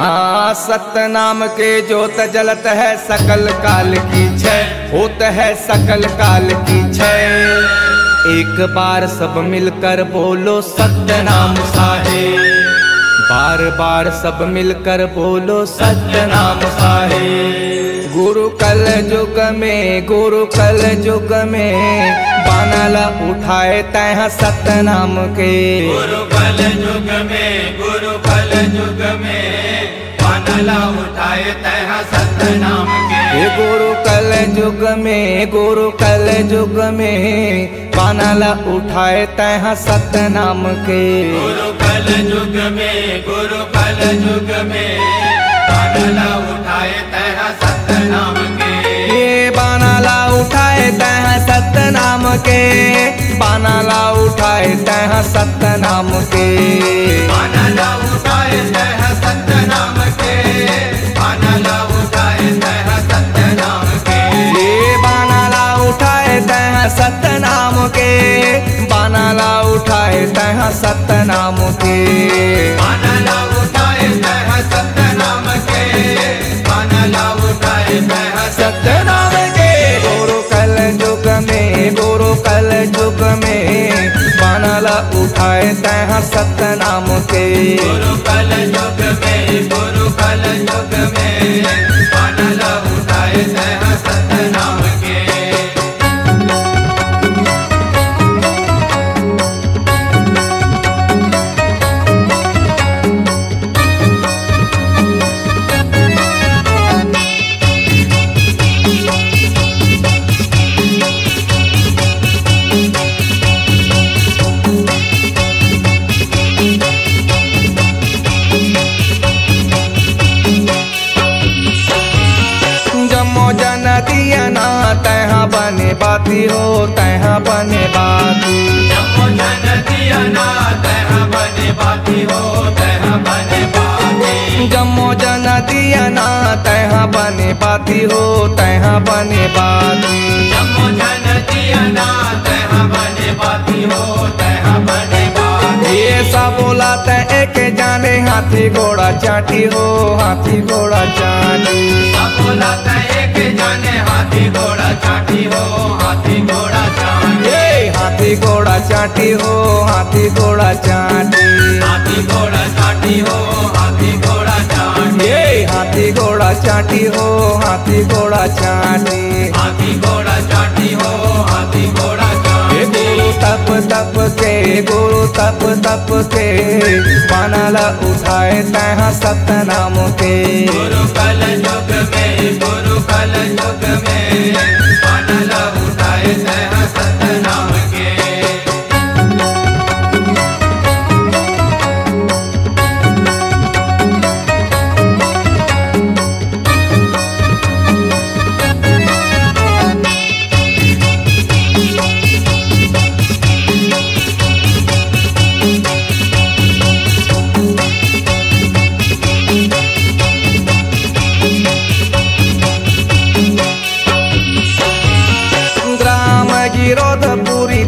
हाँ सत्य नाम के जोत जलत है सकल काल की छय, होत है सकल काल की छय। एक बार सब मिलकर बोलो सत्य नाम साहे, बार बार सब मिलकर बोलो सत्य नाम साहे। गुरु कल युग में, गुरु कल युग में बानला उठाए तह सत्य नाम के। गुरु कल युग में, गुरु कल युग में बानला उठाए तह सत्य नाम के। गुरु कल युग में, गुरु कल युग में बानला उठाए तह सत्य नाम के। गुरु कल युग में, गुरु कल युग में बानला उठाए तह सत्य नाम के। ये बानला उठाए तह सत्य नाम के, बानला उठाए तह सत्य नाम के। बानला उठाए तह सत्य नाम के, बानला उठाए तह सत्य नाम के। ये बानला उठाए तह सत्य नाम के, बानला उठाए तह सत्य नाम के। बानला उठाए तह सत्य नाम के, बानला उठाए तह सत्य नाम के। गुरु कल युग में, गुरु कल युग में बानला उठाए तह सत्य नाम के। गुरु कल युग में, गुरु कल युग में बानला उठाए तह सत्य नाम के। दिया ना तह बने बाती हो, तह बने बाती। जम्मो जन दिया ना तह बने बाती हो, तह बने बाती। जम्मो जन दिया ना तह बने बाती हो, तह बने बाती। जम्मो जन दिया ना तह बने बाती हो, तह बने बाती। ये सब बोला तय एक जाने हाथी घोड़ा चाटी हो, हाथी घोड़ा चाटी। सब बोला तय एक जाने हाथी घोड़ा चाटी हो, हाथी घोड़ा चाटी। ये हाथी घोड़ा चाटी हो, हाथी घोड़ा चाटी। हाथी घोड़ा चाटी हो, हाथी घोड़ा चाटी। ये हाथी घोड़ा चाटी हो, हाथी घोड़ा चाटी। हाथी घोड़ा चाटी हो, हाथी घोड़ा चाटी। गुरु तप तप के, गुरु तप तप के बानला उठाए तह सत्य नाम के। गुरु कल युग में, गुरु कल युग में बानला उठाए तह सत्य नाम के।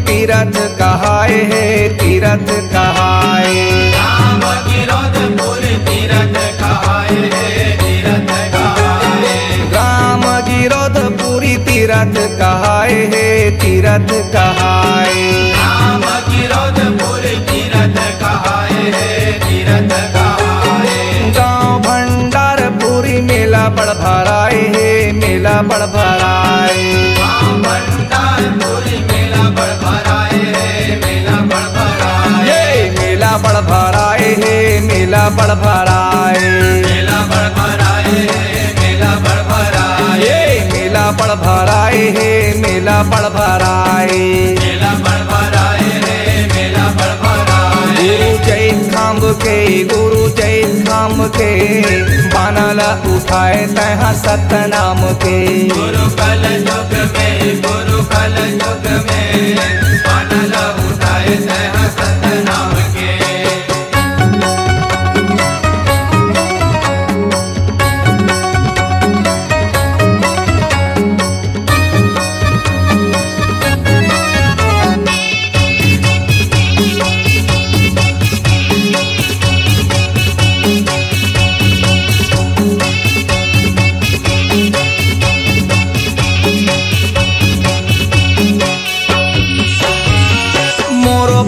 तीरथ कहाए है, तीरथ कहाए। राम गिरोधपुरी तीरथ कहाए है, तीरथ कहाए। राम गिरोधपुरी तीरथ कहाए है, तीरथ कहाए। राम गिरोधपुरी तीरथ कहाए है, तीरथ कहाए। गाँव भंडारपुरी मेला बड़ भराए है, मेला बड़ भराए। गाँव भंडारपुरी मेला बड़ भराए है, मेला बड़ भराए। ये मेला बड़ भराए है, मेला बड़ भराए। मेला बड़ भराए है, मेला बड़ भराए। ये मेला बड़ भराए है, मेला बड़ भराए। मेला बड़ भराए है, मेला बड़ भराए। गुरु जय खाम्ब के, गुरु जय खाम्ब के बानला उठाए तह सत्य नाम के। गुरु कल युग में, गुरु कल युग में बानला उठाए तह सत्य नाम के।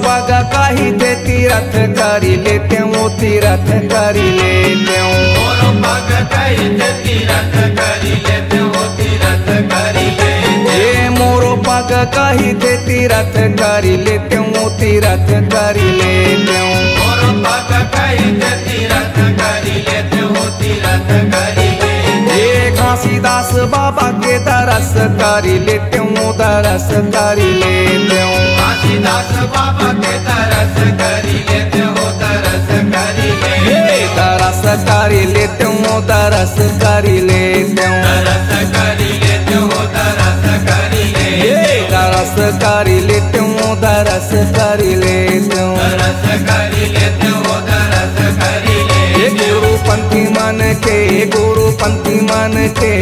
पग कही थे तीरथ करी लेते हूँ, तीरथ करी लेते हूँ। मोरो पग कही थे तीरथ करी लेते हो, तीरथ करी लेते। ये मोरो पग कही थे तीरथ करी लेते हूँ, तीरथ करी लेते हूँ। मोरो पग कही थे तीरथ करी लेते हो, तीरथ करी लेते। ये घासीदास बाबा के दरस करी लेते हूँ, दरस करी लेते हूँ। घासीदास बाबा के तरस करी लेते हो, तरस करी लेते। दरस करी लेते हूँ, दरस करी लेते हूँ। तरस करी लेते हो, तरस करी लेते। दरस करी लेते हूँ, दरस करी लेते हूँ। तरस करी लेते हो, तरस करी लेते। गुरुपंथी मन के, गुरुपंथी मन के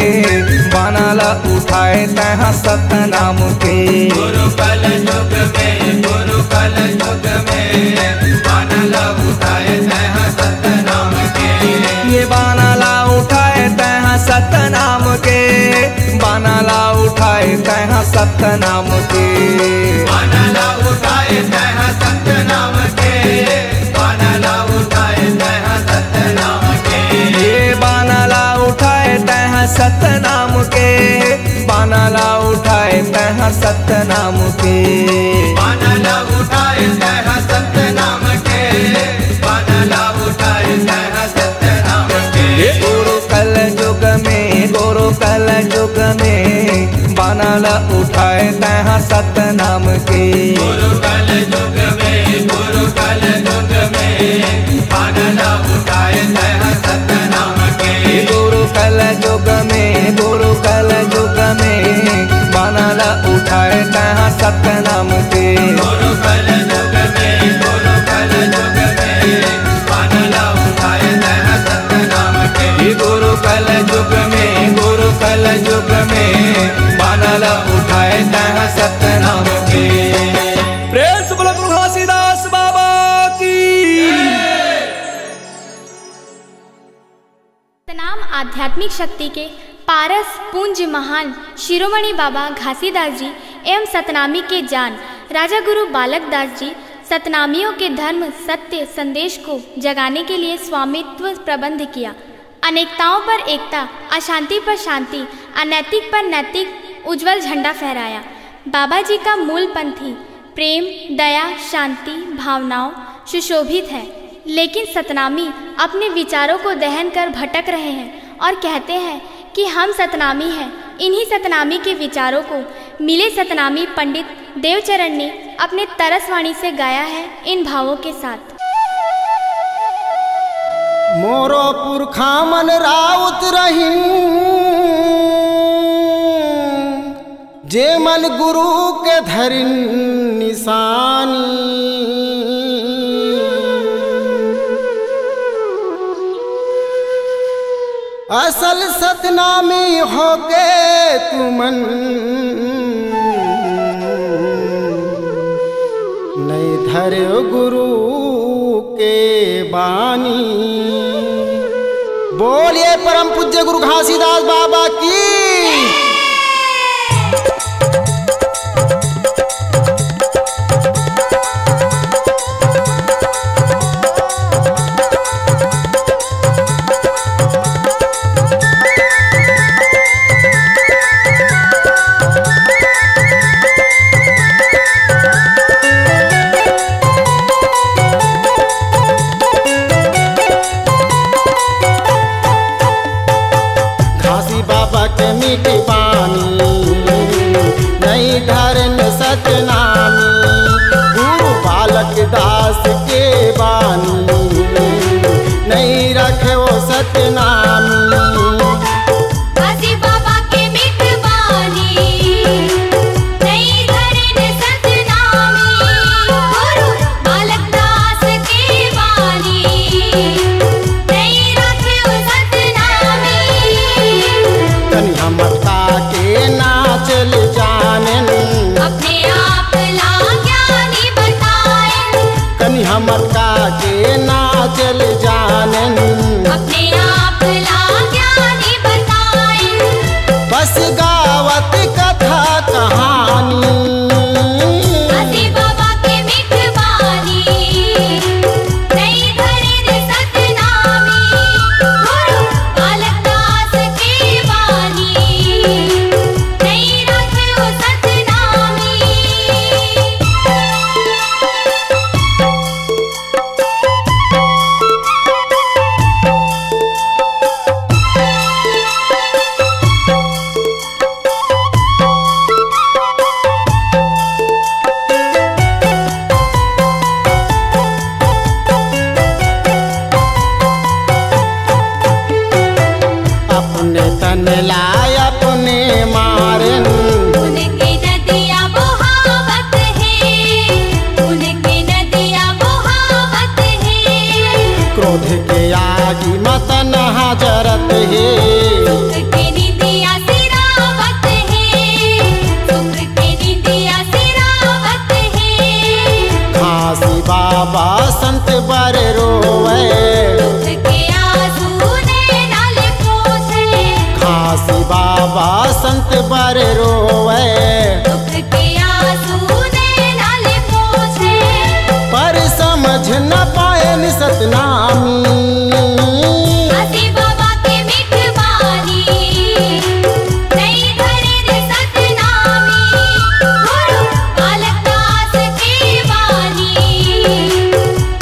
बनाला उठाए तहाँ सतनाम के। गुरु कल युग में, गुरु कल युग में बानला उठाए तहाँ सतनाम के। ये बानला उठाए तहाँ सतनाम के, बानला उठाए तहाँ सतनाम के। बानला उठाए तहाँ सतनाम के, बानला उठाए तहाँ सतनाम के। ये बानला उठाए तहाँ सतनाम के, बानला उठाए तहाँ सतनाम के। बानला उठाए तहाँ सतनाम के, बानला उठाए तहाँ सतनाम के। गुरु कल युग में, गुरु कल युग में बानला उठाए तहाँ सतनाम के। गुरु कल युग में, गुरु कल युग में बानला उठाए तहाँ सतनाम के। गुरु कल युग में, गुरु कल युग में बानला उठाए तहाँ सतनाम के। गुरु कल युग में, गुरु कल युग में बानला उठाए तहाँ सतनाम के। गुरु कल युग में, गुरु कल युग में बानला उठाए तहाँ सतनाम के। प्रेम से बोलो गुरु घासीदास बाबा की। सतनाम आध्यात्मिक शक्ति के पारस पूंज महान शिरोमणि बाबा घासीदास जी एवं सतनामी के जान राजा गुरु बालक दास जी सतनामियों के धर्म सत्य संदेश को जगाने के लिए स्वामित्व प्रबंध किया। अनेकताओं पर एकता, अशांति पर शांति, अनैतिक पर नैतिक उज्जवल झंडा फहराया। बाबा जी का मूल पंथी प्रेम, दया, शांति भावनाओं सुशोभित है, लेकिन सतनामी अपने विचारों को दहन कर भटक रहे हैं और कहते हैं कि हम सतनामी हैं। इन्हीं सतनामी के विचारों को मिले सतनामी पंडित देवचरण ने अपने तरसवाणी से गाया है इन भावों के साथ। मोरो पुरखा मन राउत रहीन, जे मन गुरु के धरिन निशानी। असल सतनामी होके तुमन नहीं धरे गुरु के बानी। बोलिए परम पूज्य गुरु घासीदास बाबा की। मीठी बानी नहीं धरन सतनामी, गुरु बालक दास के बानी नहीं रखे वो सतनामी। हमर का के ना चल जानन, अपने आप ला ज्ञानी बताए। बस गावत कथा कहानी, घासी बाबा के मिठवानी। घासी बाबा संत बर रोवे, दुख के आंसू नैना ले पोंछे। घासी बाबा संत बर रोवे, दुख के आंसू नैना ले पोंछे। पर समझ न पाए नि सतनामी, घासी बाबा के मीठ बानी, नहीं धरे रे सतनामी। गुरु बालक दास के बानी,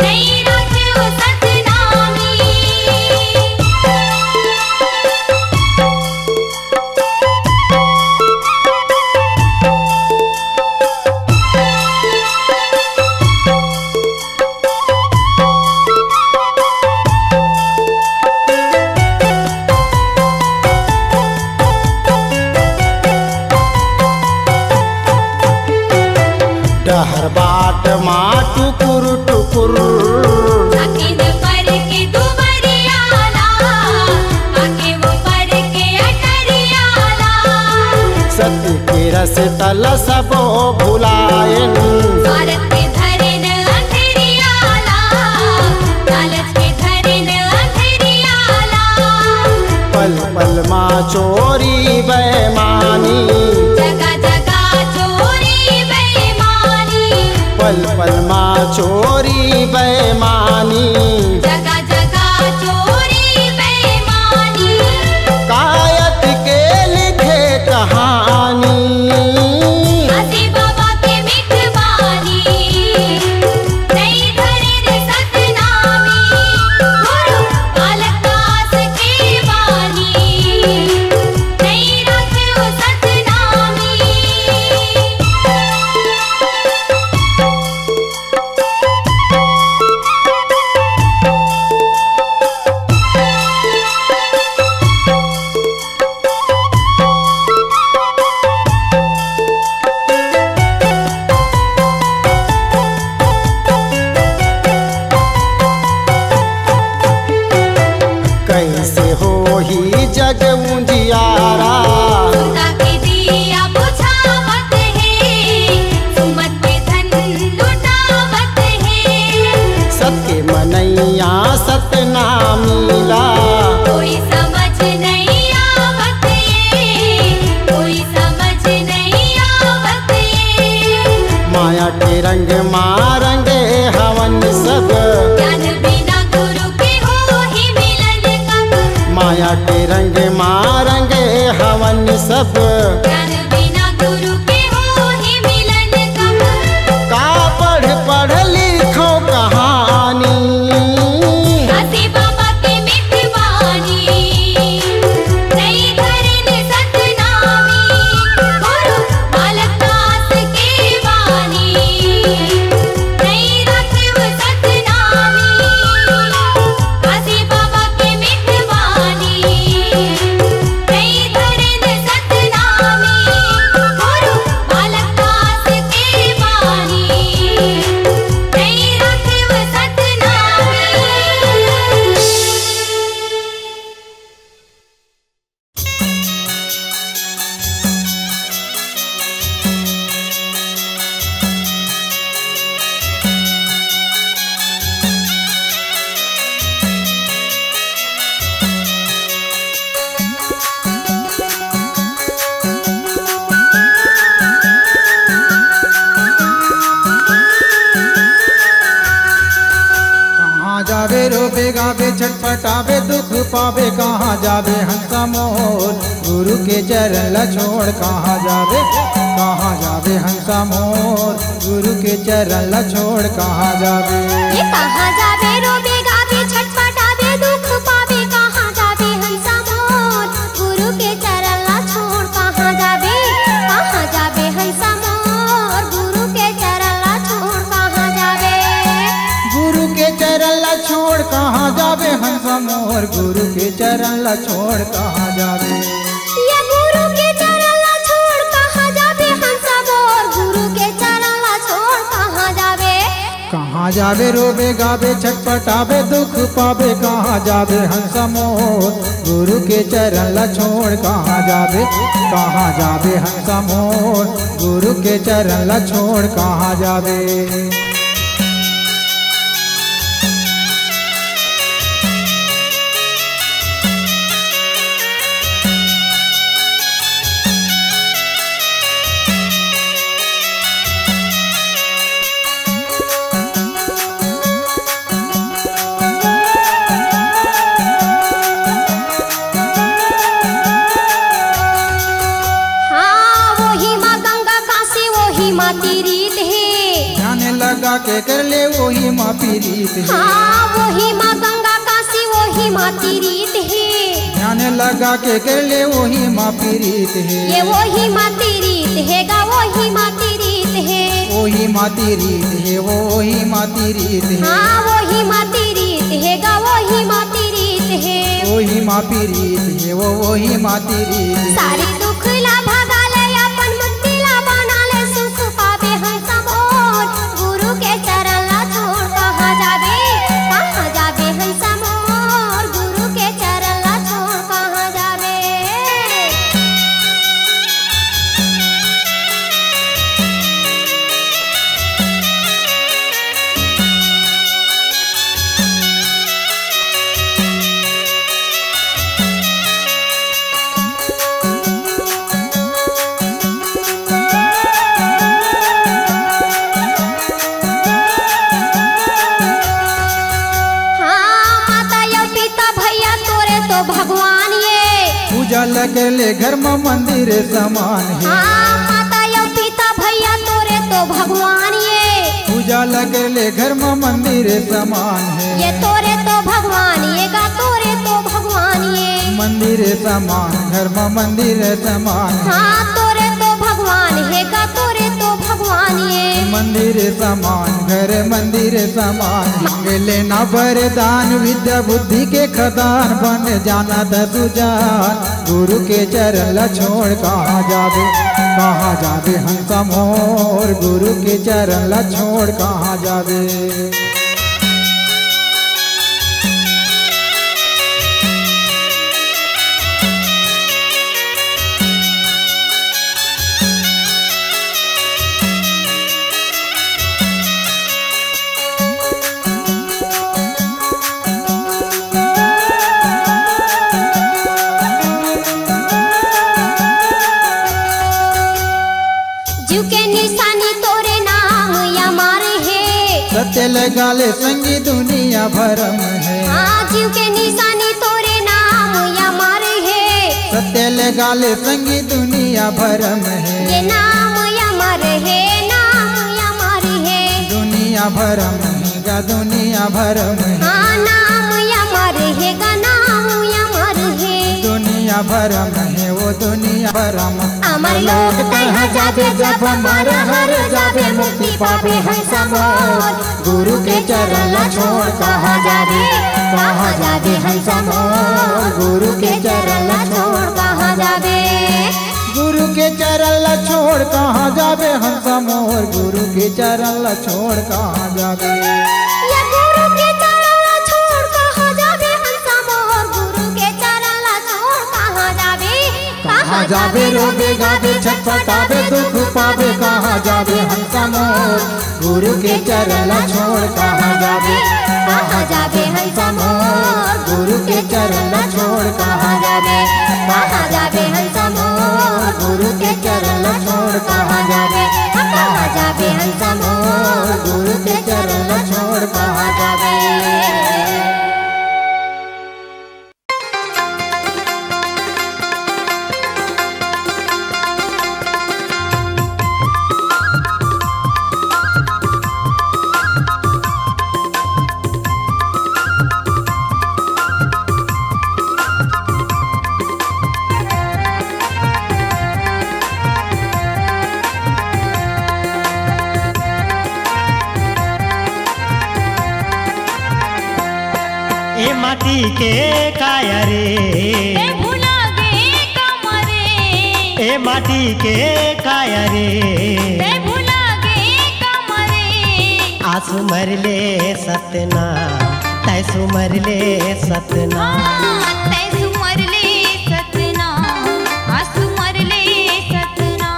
नहीं रखे वो सतनामी। डहर बाट माँ टुकुर टुकुर, अखिन पर के दुबरियाला, आके वो पर के अटरियाला। सत्य के रस तल सबो भुलायन, स्वार्थ के धरिन अंधरियाला, लालच के धरिन अंधरियाला। पल पल माँ चोरी बेमानी, जगह जगह चोरी बेईमानी। पल पल माँ चोरी बेमानी, जगह जगह चोरी बेईमानी। कायत के लिखे कहानी, घासी बाबा के मीठ बानी, नहीं धरे रे सतनामी। गुरु बालक दास के बानी, नहीं रखे वो सतनामी। कैसे हो ही जग उजियारा, सुता के दिया बुझावत है, सुमत पे धन लुटावत है। सबके मनैया सतनामीला, कोई समझ नहीं आवत ये, कोई समझ नहीं आवत ये। माया के रंग माँ रंगे हवन सब, ज्ञान बिना गुरु के हो ही मिलन कब। माया के रंग माँ रंगे हवन सब। ज्ञान बिना गुरु के हो ही मिलन कब। का पढ़ पढ़ लिखो कहानी, घासी बाबा के मीठ बानी, नहीं धरे रे सतनामी। गुरु बालक दास के बानी, नहीं रखे वो सतनामी। घासी बाबा के मीठ बानी, नहीं धरे रे सतनामी। गुरु बालक दास के बानी, नहीं रखे वो सतनामी। कहाँ जावे रोबे गावे छटपटावे दुख पावे, कहाँ जावे हंसा मोर गुरु के चरण ला छोड़। कहाँ जावे हंसा मोर गुरु के चरण ला छोड़। कहाँ जावे ये कहाँ जावे रोबे गावे छटपटावे दुख पावे, कहाँ जावे हंसा मोर गुरु के चरण ला छोड़। कहाँ जावे हंसा मोर गुरु के चरण ला छोड़। कहाँ जावे गुरु के चरण ला छोड़। कहाँ जावे हंसा मोर गुरु के चरण ला छोड़। कहाँ जावे ये गुरु के चरण ला छोड़। कहाँ जावे हंसा मोर गुरु के चरण ला छोड़। कहाँ जावे कहाँ जावे रोबे गावे छटपटावे दुख पावे, कहाँ जावे हंसा मोर गुरु के चरण ला छोड़। कहाँ जावे हंसा मोर गुरु के चरण ला छोड़। कहाँ जावे के कर ले वही माँ पीरीत है। हाँ वही माँ गंगा काशी वही माँ तीरीत है। ध्यान लगा के कर ले वही माँ पीरीत है। ये वही माँ तीरीत है गा वही माँ तीरीत है। वही माँ तीरीत है वही माँ तीरीत है। हाँ वही माँ तीरीत है गा वही माँ तीरीत है। वही माँ पीरीत है वही माँ तीरीत है। सारी दुख ला भगा ले अपन मुक्ति ला बना ले सुख पावे हम सब और गुरु के चरण ला छोड़ कहाँ जावे हम सब और गुरु के चरण ला छोड़ कहाँ जावे। भगवान ये पूजा लगे ले घर में मंदिर समान है। हाँ माता या पिता भैया तोरे तो भगवान ये पूजा लगे ले घर में मंदिर समान है। ये तोरे तो भगवान ये गा तोरे तो भगवान ये मंदिर समान घर में मंदिर समान है। हाँ तोरे तो भगवान है गा तोरे तो भगवान ये मंदिर समान घर मंदिर समान। मांग लेना वरदान विद्या बुद्धि के खदान बन जाना दसुजान गुरु के चरण ला छोड़ कहाँ जावे हंसा मोर गुरु के चरण ला छोड़ कहाँ जावे। सत्य लगा ले संगी दुनिया भरम है। हाँ जीव के निशानी तोरे नाम या मारे है। सत्य लगा ले संगी दुनिया भरम है। ये नाम या मारे है नाम या मारे है। दुनिया भरम है गा दुनिया भरम है। हाँ नाम या मारे है गा नाम या मारे है। दुनिया भरम है वो दुनिया भरम। अमर लोक तहाँ जावे जब मर हर जावे मुक्ति पावे हम सब और गुरु के चरण ला छोड़ कहाँ जावे हम सब और गुरु के चरण ला छोड़ कहाँ जावे। गुरु के चरण ला छोड़ कहाँ जावे हम सब और गुरु के चरण ला छोड़ कहाँ जावे। ये गुरु के चरण ला छोड़ कहाँ जावे हम सब और गुरु के चरण ला छोड़ कहाँ जावे। कहाँ जावे रोबे गावे छटपटावे दुख पावे कहाँ जावे हंसा मोर गुरु के चरण ला छोड़ कहाँ जावे हंसा मोर गुरु के चरण ला छोड़ कहाँ जावे हंसा मोर गुरु के चरण ला छोड़ कहाँ जावे हंसा मोर गुरु के चरण ला छोड़ कहाँ जावे। माटी के काया रे भुला गे कमरे। ए माटी के काया रे भुला गे कमरे। आसु मरले सतना तैसु मरले सतना तैसु मरले सतना आसु मरले सतना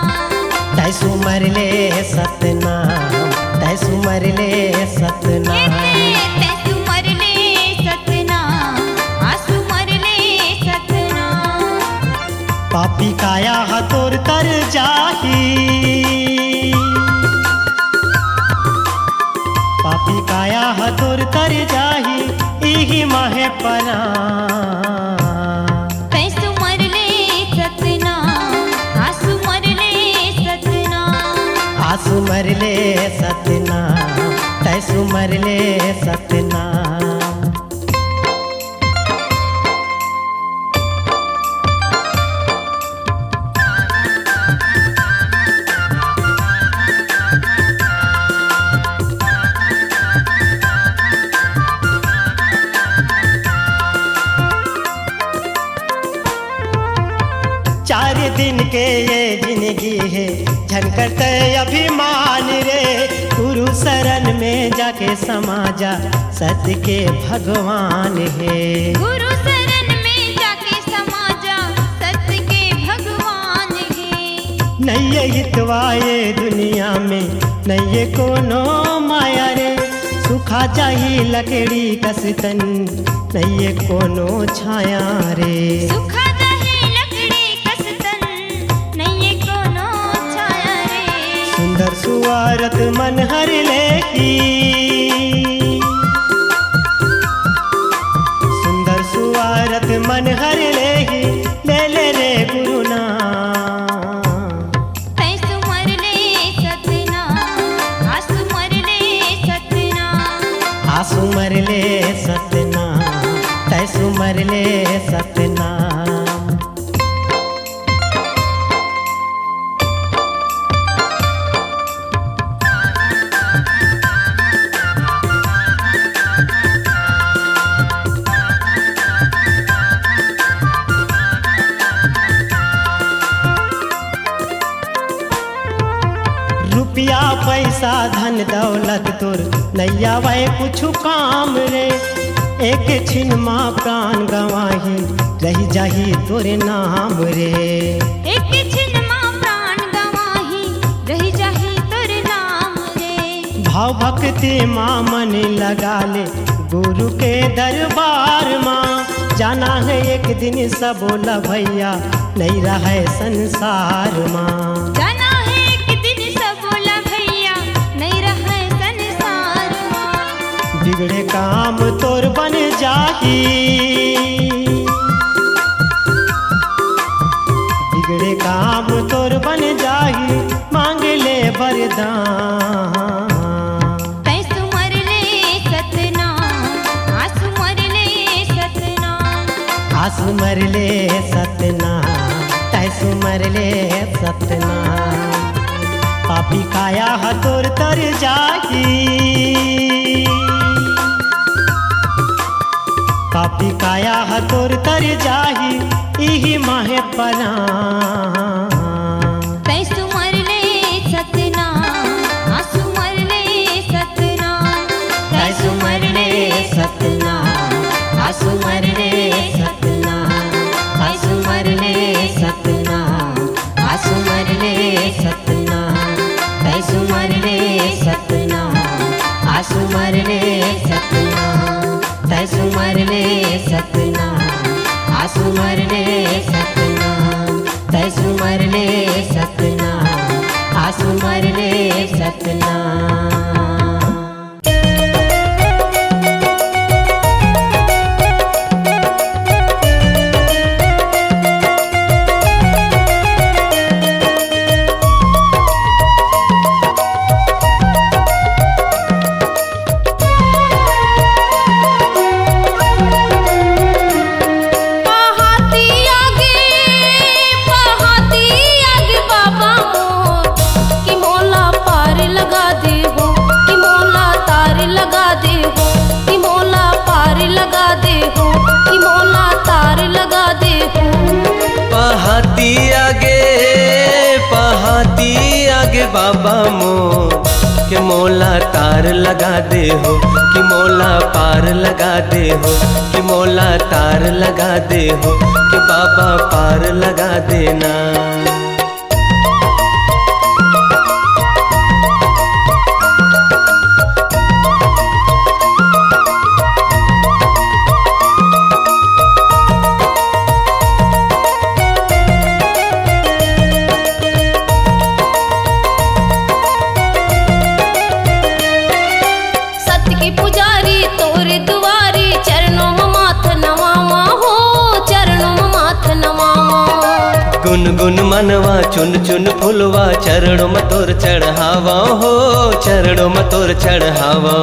तैसु मरले सतना तैसु मरले सतना तैसु मरले सतना आसु मरले सतना। पापी काया हतोर तर जाही पापी काया हतोर तर जाही इही माहे परा तैसु मरले सतना आसु मरले सतना आसु मरले सतना तै सुमर ले सतनाम। चार दिन के ये जिंदगी है झनकट अभिमान रे, गुरु शरण में जाके समा जा सत्य के भगवान है। गुरु शरण में जाके समा जा सत्य के भगवान है। नहीं हितवाए दुनिया में नहीं कोनो माया रे, सुखा जाही लकड़ी कसतन नहीं कोनो छाया रे। सुखा सुंदर सुवारत मन हर लेकी, सुंदर सुवारत मन हर लेही, ले ले रे गुरु नाम। तै सुमर ले सतनाम, आसु मर ले सतनाम। आसु मर ले सतनाम, तै सुमर ले सतनाम। रुपया पैसा धन दौलत तोर नहीं आवे कुछ काम रे, एक छिन माँ प्राण गवाही रही जाही तोरे नाम रे। एक छिन माँ प्राण गवाही रही जाही तोरे नाम रे। भाव भक्ति माँ मन लगा ले गुरु के दरबार माँ, जाना है एक दिन सब बोला भैया नहीं रहे संसार माँ। जाना है एक दिन सब बोला भैया नहीं रहे संसार माँ। बिगड़े काम तोर बन जाही, बिगड़े काम तोर बन जाही, मांग ले वरदान। तै सुमर ले सतनाम, आसु मर ले सतनाम। आसु मर ले सतनाम, तै सुमर ले सतनाम। पापी काया हतोर तर जाही, पापी काया हतोर तर जाही, इही माहे परान। तै सुमर ले सतनाम, आसु मर ले सतनाम। तै सुमर ले सतनाम, आसु मर ले सतनाम। आसु मर ले सतनाम, आसु मर ले सतनाम। तै सुमर ले सतनाम, आसु मर ले सतनाम। तै सुमर ले सतनाम, आसु मर ले सतनाम। तै सुमर ले सतनाम, आसु मर ले सतनाम। पहाती आगे बाबा मोर के मोला तार लगा दे हो, कि मोला पार लगा दे हो, कि मोला तार लगा दे हो, कि बाबा पार लगा देना। गुन गुन मनवा चुन चुन फुलवा चरणों में तोर चढ़ावा हो, चरणों में तोर चढ़ावा।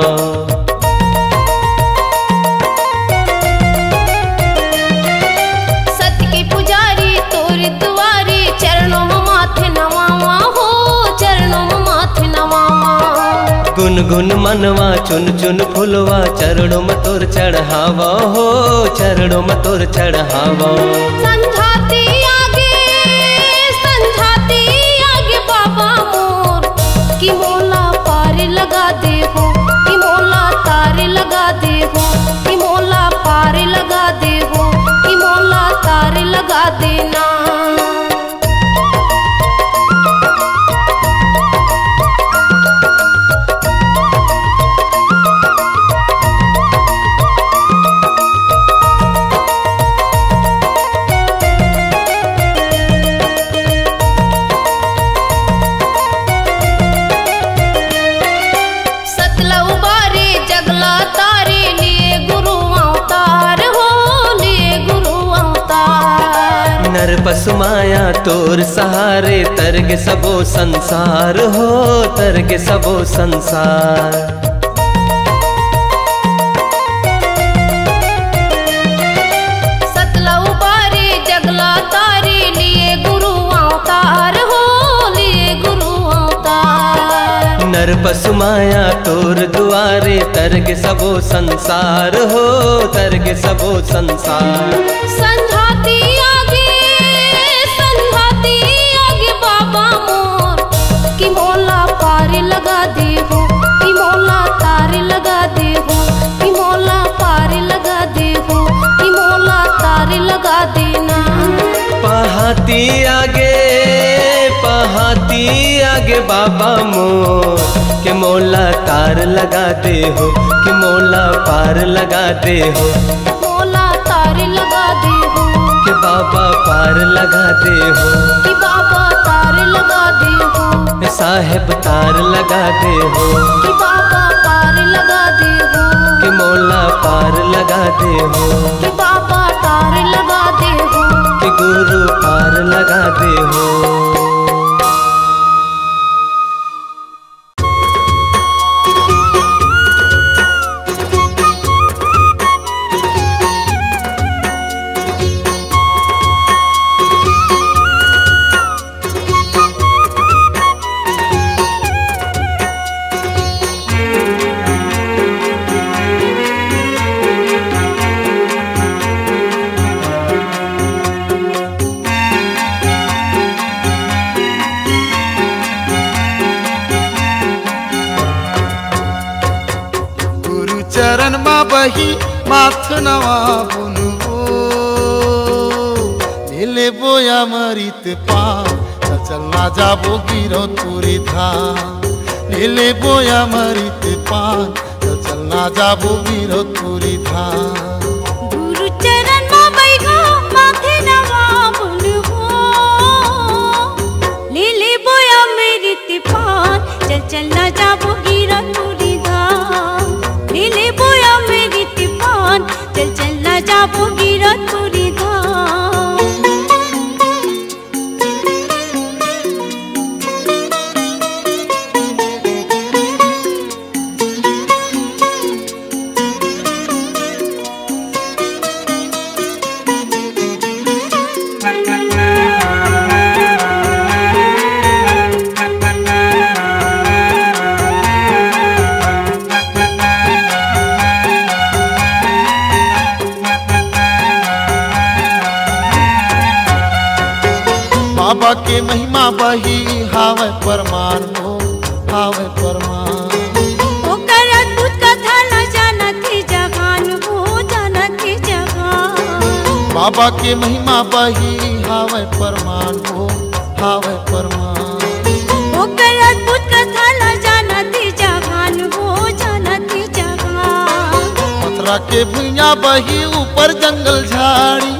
सत्य के पुजारी तोर दुआरे चरणों में माथे नवावा हो, चरणों में माथे नवावा। गुन गुन मनवा चुन चुन फुलवा चरणों में तोर चढ़ावा हो, चरणों में तोर चढ़ावा। संझाती आगे बाबा मोर की मोला पार लगा दे हो, की मोला तार लगा दे हो, की मोला पार लगा दे हो, की मोला तार लगा देना। नर पशु माया तोर सहारे तरगे सबो संसार हो, तरगे सबो संसार। सतला उबारे जगला तारे लिए गुरु अवतार हो, लिए गुरु अवतार। नर पशु माया तोर दुआरे तरगे सबो संसार हो, तरगे सबो संसार। संझाती आगे बाबा मोर की मोला पार लगा दे हो, की मोला तार लगा दे हो, की मोला पार लगा दे हो, की मोला तार लगा देना। पहाती आगे बाबा मोर के मोला तार लगा दे हो, कि मोला पार लगा दे हो, मोला तार लगा दे हो, कि बाबा पार लगा दे हो, कि बाबा तार लगा दे हो, साहेब तार लगा दे हो, कि बाबा पार लगा दे हो, कि मोला पार लगा दे हो, कि बाबा तार लगा दे हो, कि गुरु पार लगा दे हो। चरण मा बही माथ नवा बुनवो नीले बोया मरित पा चलना जाबो गिरो तुरी था नीले बोया मरित पान चलना जाबो गिरो तुरी था। गुरु चरण मा बैठो माथे नवा बुनवो नीले बोया मरित पान चलना जाबो गिरो तुरी था। नीले बोया मेरी तिपान चलना जाबो गिरा तुरी धाम। बाबा के महिमा बही हावे परमान हो हावे परमान। ओकर अद्भुत कथा न जानत जहान हो जानत जहान। बाबा के महिमा बही हावे परमान हो हावे परमान। ओकर अद्भुत कथा न जानत जहान हो जानत जहान। पथरा के भुइया बही ऊपर जंगल झाड़ी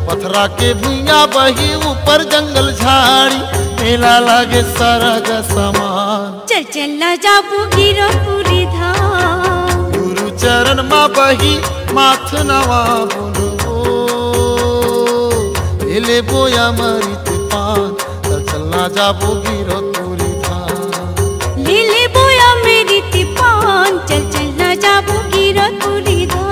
पथरा के भुइया बही ऊपर जंगल झाड़ी मेला लागे सरग समान। चलना जाबो गिरो पूरी धाम। गुरु चरण मा बही माथ नवा बुनवो नीले बोया मरित पान चलना जाबो गिरो तुरी धाम। लीले बोया मेरी तिपान चल चलना जाबो गिरो तुरी धाम।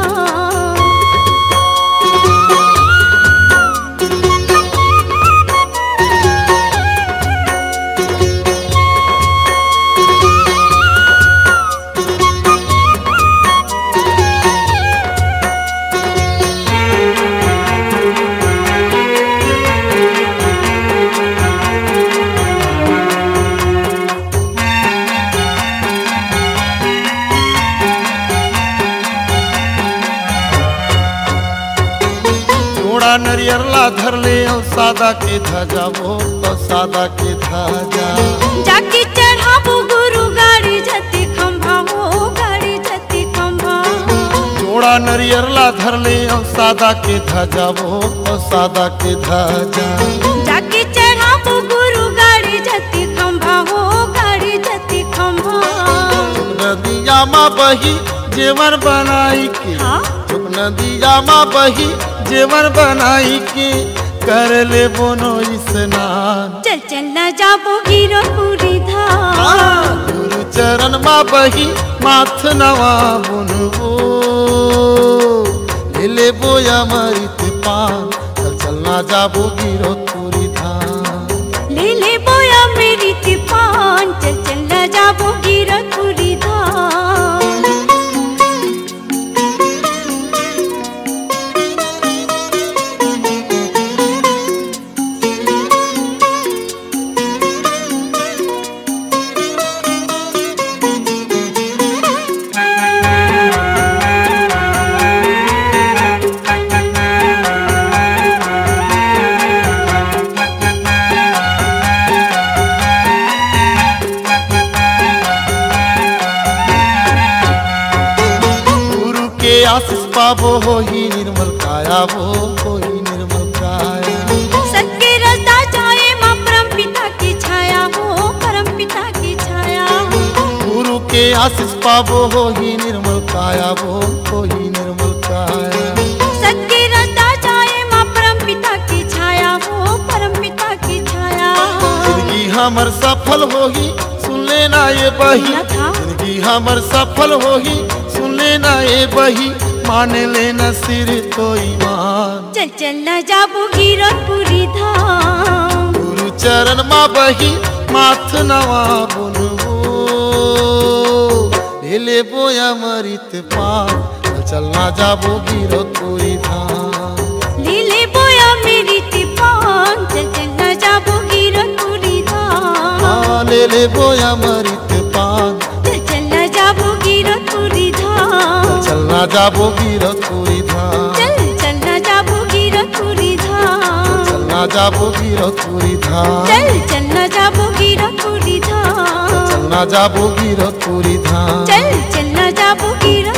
नरियरला धर ले और सादा के ध्वजा वो तो सादा के ध्वजा जाके चढ़ाबो गुरु गाड़ी जति खंभा हो गाड़ी जति खंभा। जोड़ा नरियरला धर ले और सादा के ध्वजा वो तो सादा के ध्वजा जाके चढ़ाबो गुरु गाड़ी जति खंभा हो गाड़ी जति खंभा। नदिया माँ बही जेवर बनाई के नदिया माँ बही जेवर बनाई के कर ले बोनो स्नान। चल चलना जाबो गिरो पूरी धाम। गुरु चरण माँ बही माथ नवा बुनबो ले बोया मरित पान। चल चलना जाबो गिरो पूरी धाम। ले बोया मेरी तिपान चल चलना जाबो गिरो पूरी धाम। आशीष पाबो हो ही निर्मल काया वो हो ही निर्मल काया। सत्य रसदा जाए माँ परम पिता की छाया हो परम पिता की छाया। गुरु के आशीष पाबो हो ही निर्मल काया वो हो ही निर्मल काया। सत्य रसदा जाए माँ परम पिता की छाया हो परम पिता की छाया। जिंदगी हमर सफल होगी सुन लेना ये बही। जिंदगी हमर सफल होगी सुन लेना ये बही। मान लेना सिर तो ईमान। चल चलना जाबो गिरो पूरी धाम। गुरु चरण माँ बही माथ नवा बुनबो ले बोया मरित पान। चल चलना जाबो गिरो पूरी धाम। ले बोया मेरी तिपान चल चलना जाबो गिरो पूरी धाम। ले बोया मरित पान। चल चलना जाबो गिरो पूरी धाम। चलना जाबो गिरो पूरी धाम। चल चलना जाबो गिरो पूरी धाम। चलना जाबो गिरो पूरी धाम। चल चलना जाबो गिरो पूरी धाम। चलना जाबो गिरो पूरी धाम। चल चलना जाबो गिरो